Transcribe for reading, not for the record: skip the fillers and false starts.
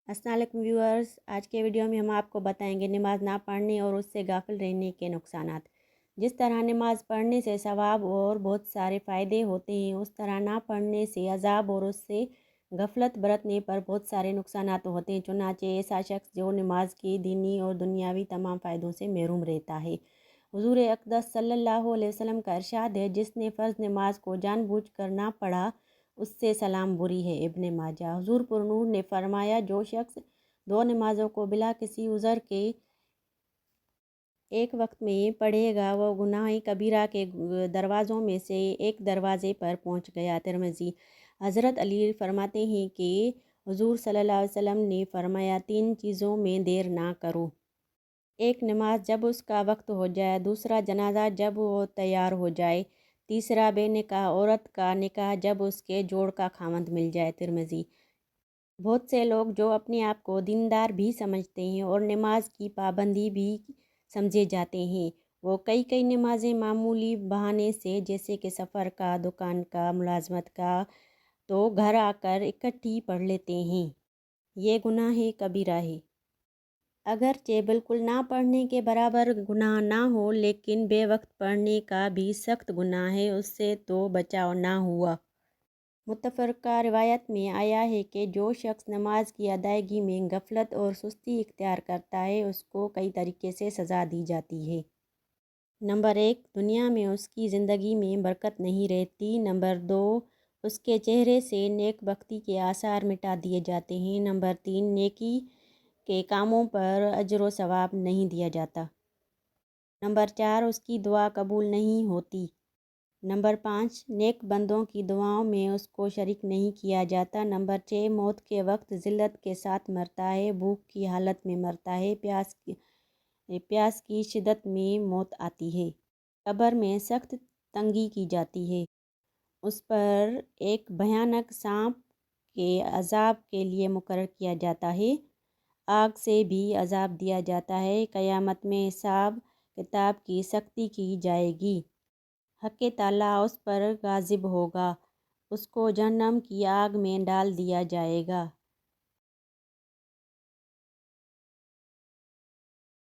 अस्सलाम वालेकुम व्यूअर्स, आज के वीडियो में हम आपको बताएंगे नमाज ना पढ़ने और उससे गाफिल रहने के नुकसानात। जिस तरह नमाज पढ़ने से सवाब और बहुत सारे फ़ायदे होते हैं, उस तरह ना पढ़ने से अजाब और उससे गफलत बरतने पर बहुत सारे नुकसानात होते हैं। चुनाचे ऐसा शख्स जो नमाज की दीनी और दुनियावी तमाम फ़ायदों से महरूम रहता है। हुज़ूर अक़दस सल्लल्लाहु अलैहि वसल्लम का इरशाद है, जिसने फ़र्ज़ नमाज को जानबूझकर ना पढ़ा उससे सलाम बुरी है। इब्ने माजा। हुज़ूर पुरनूर ने फरमाया, जो शख्स दो नमाज़ों को बिला किसी उज़र के एक वक्त में पढ़ेगा वह गुनाह कबीरा के दरवाज़ों में से एक दरवाज़े पर पहुंच गया। तिरमिज़ी। हज़रत अली फरमाते हैं कि हुज़ूर सल्लल्लाहु अलैहि वसल्लम ने फरमाया, तीन चीज़ों में देर ना करो। एक, नमाज जब उसका वक्त हो जाए। दूसरा, जनाजा जब वो तैयार हो जाए। तीसरा, बेनिकाह औरत का निकाह जब उसके जोड़ का खामंद मिल जाए। तिरमिज़ी। बहुत से लोग जो अपने आप को दीनदार भी समझते हैं और नमाज की पाबंदी भी समझे जाते हैं, वो कई नमाजें मामूली बहाने से, जैसे कि सफ़र का, दुकान का, मुलाजमत का, तो घर आकर इकट्ठी पढ़ लेते हैं। ये गुनाह कबीरा है। अगरचे बिल्कुल ना पढ़ने के बराबर गुनाह ना हो, लेकिन बेवक्त पढ़ने का भी सख्त गुनाह है, उससे तो बचाव ना हुआ। मुतफ़र्रक़ा रिवायत में आया है कि जो शख्स नमाज की अदायगी में गफलत और सुस्ती इख्तियार करता है, उसको कई तरीके से सज़ा दी जाती है। नंबर 1, दुनिया में उसकी ज़िंदगी में बरकत नहीं रहती। नंबर 2, उसके चेहरे से नेक बख्ती के आसार मिटा दिए जाते हैं। नंबर 3, नेकी के कामों पर अजर व सवाब नहीं दिया जाता। नंबर 4, उसकी दुआ कबूल नहीं होती। नंबर 5, नेक बंदों की दुआओं में उसको शरीक नहीं किया जाता। नंबर 6, मौत के वक्त ज़िल्लत के साथ मरता है, भूख की हालत में मरता है, प्यास की शिद्दत में मौत आती है। कब्र में सख्त तंगी की जाती है, उस पर एक भयानक सांप के अजाब के लिए मुकर्रर किया जाता है। आग से भी अजाब दिया जाता है। क़यामत में हिसाब किताब की सख्ती की जाएगी। हक़ ताला उस पर गाज़िब होगा, उसको जहन्नम की आग में डाल दिया जाएगा।